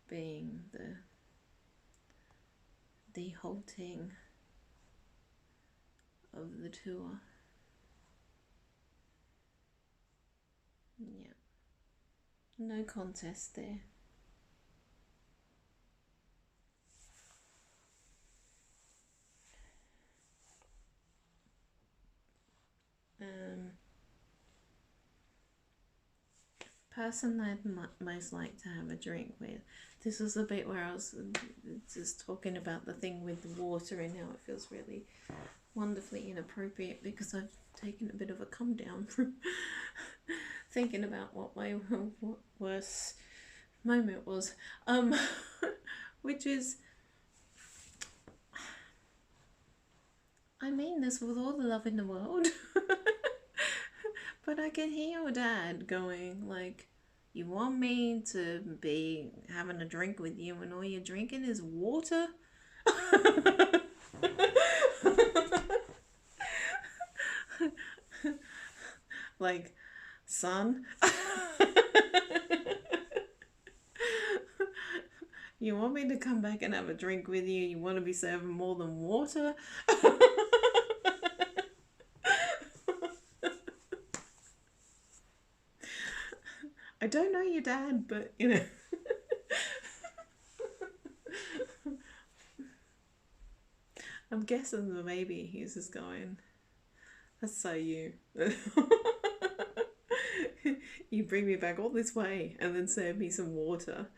being the halting of the tour. Yeah, no contest there. Person I'd most like to have a drink with. This was the bit where I was just talking about the thing with the water and how it feels really wonderfully inappropriate because I've taken a bit of a come down from thinking about what my worst moment was. Which is, I mean this with all the love in the world. But I can hear your dad going like, you want me to be having a drink with you and all you're drinking is water? Like, son? You want me to come back and have a drink with you? You want to be serving more than water? I don't know your dad, but you know. I'm guessing that maybe he's just going, that's so you. You bring me back all this way and then serve me some water.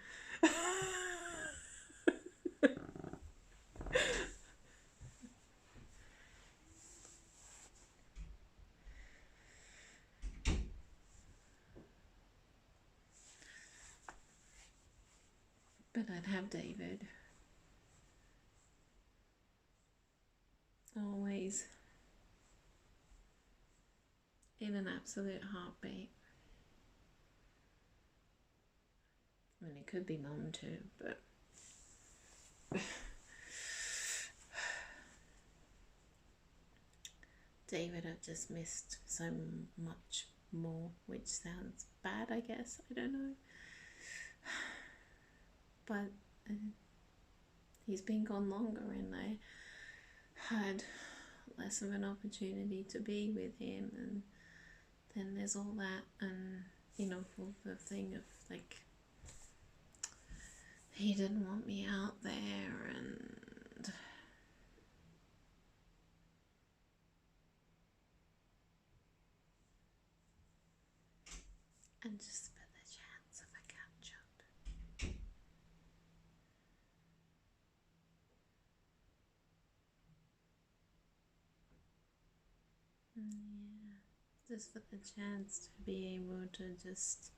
But I'd have David. Always. In an absolute heartbeat. I mean, it could be Mum too, but... David I've just missed so much more, which sounds bad, I guess. I don't know. But he's been gone longer and I had less of an opportunity to be with him, and then there's all that, and you know, all the thing of like he didn't want me out there, and just for the chance of a catch up. Yeah, just for the chance to be able to just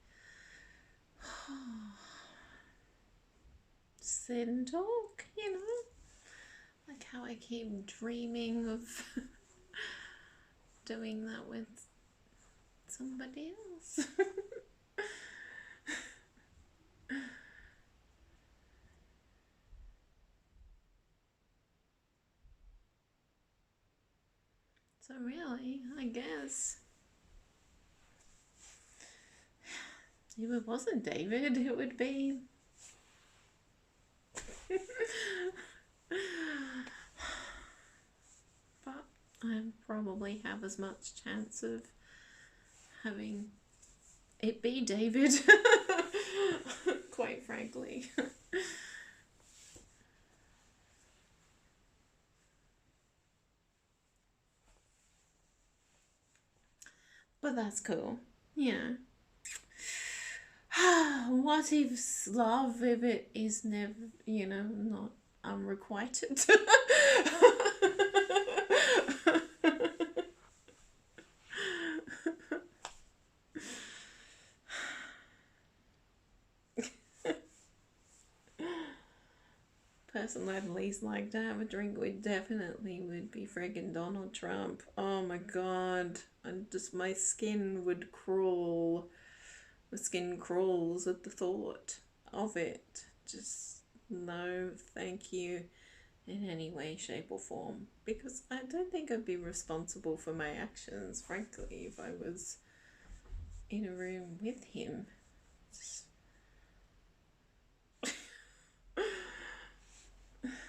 sit and talk, you know, like how I keep dreaming of doing that with somebody else. So really, I guess if it wasn't David, it would be but I probably have as much chance of having it be David, quite frankly. But that's cool. Yeah. What if love if it is never, you know, not unrequited? Person I'd least like to have a drink with definitely would be friggin' Donald Trump. Oh my god. My skin would crawl. My skin crawls at the thought of it. Just no thank you in any way, shape or form. Because I don't think I'd be responsible for my actions, frankly, if I was in a room with him.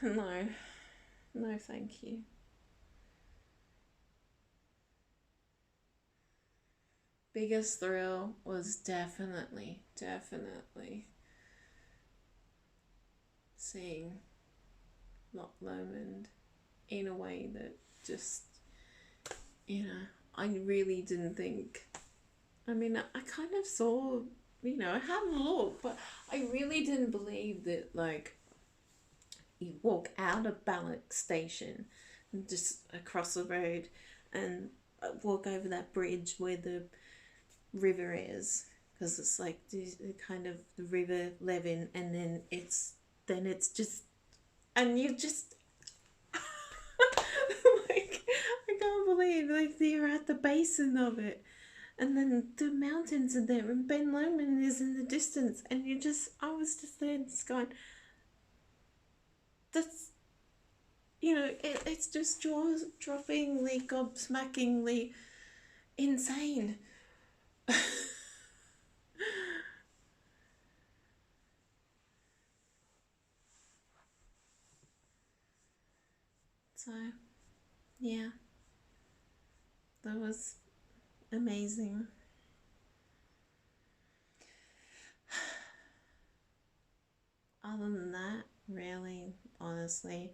No. No, thank you. Biggest thrill was definitely seeing Loch Lomond in a way that just, you know, I really didn't think. I mean, I kind of saw, you know, I had a look, but I really didn't believe that, like, you walk out of Balloch Station and just across the road and walk over that bridge where the river is, because it's like the kind of the River Leven, and then it's just, and you just like, I can't believe like you're at the basin of it, and then the mountains are there and Ben Lomond is in the distance, and I was just there just going, that's, you know, it's just jaw-droppingly, gobsmackingly insane. So, yeah, that was amazing. Other than that, really, honestly,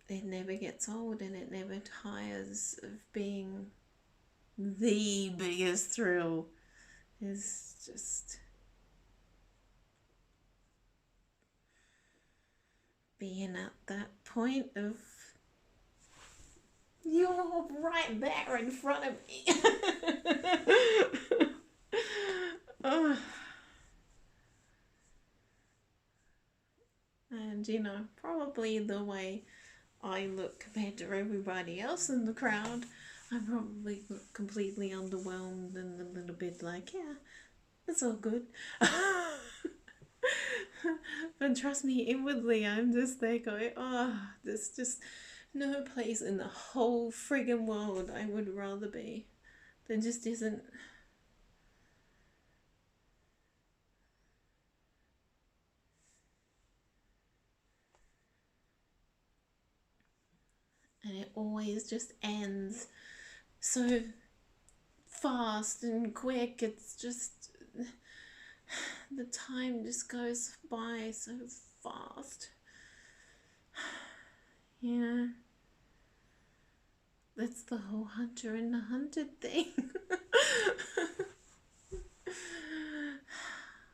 it never gets old and it never tires of being the biggest thrill. Is just being at that point of you're right there in front of me. Oh. you know, probably the way I look compared to everybody else in the crowd, I probably look completely underwhelmed and a little bit like, yeah, it's all good. But trust me, inwardly, I'm just there going, oh, there's just no place in the whole friggin' world I would rather be. There just isn't. And it always just ends so fast and quick. It's just, the time just goes by so fast. You know, that's the whole hunter and the hunted thing.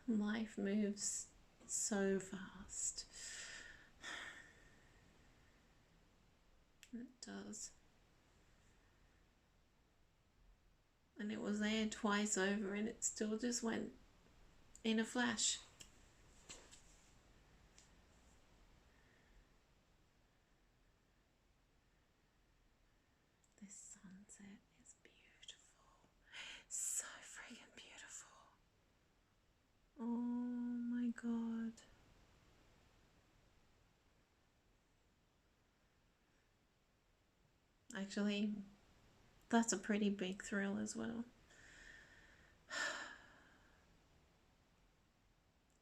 Life moves so fast. It does. And it was there twice over and it still just went in a flash. This sunset is beautiful. So freaking beautiful. Oh my god. Actually, that's a pretty big thrill as well.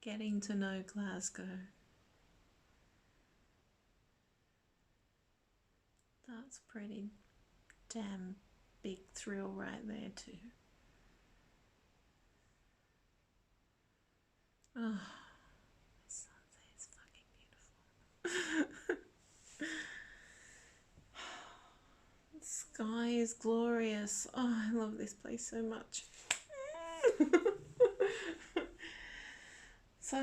Getting to know Glasgow. That's pretty damn big thrill right there too. Oh, this sunset is fucking beautiful. The sky is glorious. Oh, I love this place so much. So,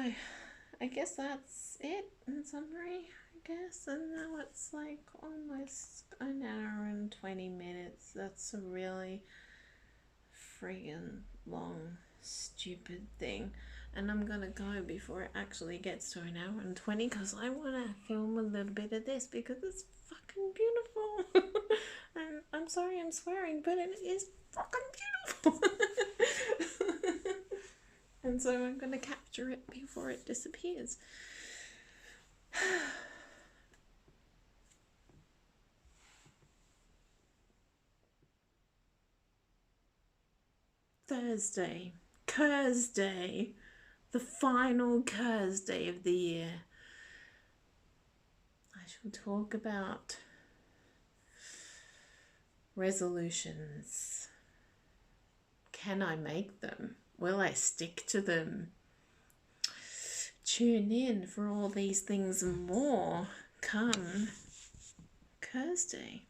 I guess that's it in summary, I guess. And now it's like almost an hour and 20 minutes. That's a really friggin' long, stupid thing. And I'm gonna go before it actually gets to an hour and 20 because I want to film a little bit of this because it's fucking beautiful. And I'm sorry I'm swearing, but it is fucking beautiful. And so I'm going to capture it before it disappears. Thursday. Thursday. The final Thursday of the year. I shall talk about resolutions. Can I make them? Will I stick to them? Tune in for all these things and more come Thursday.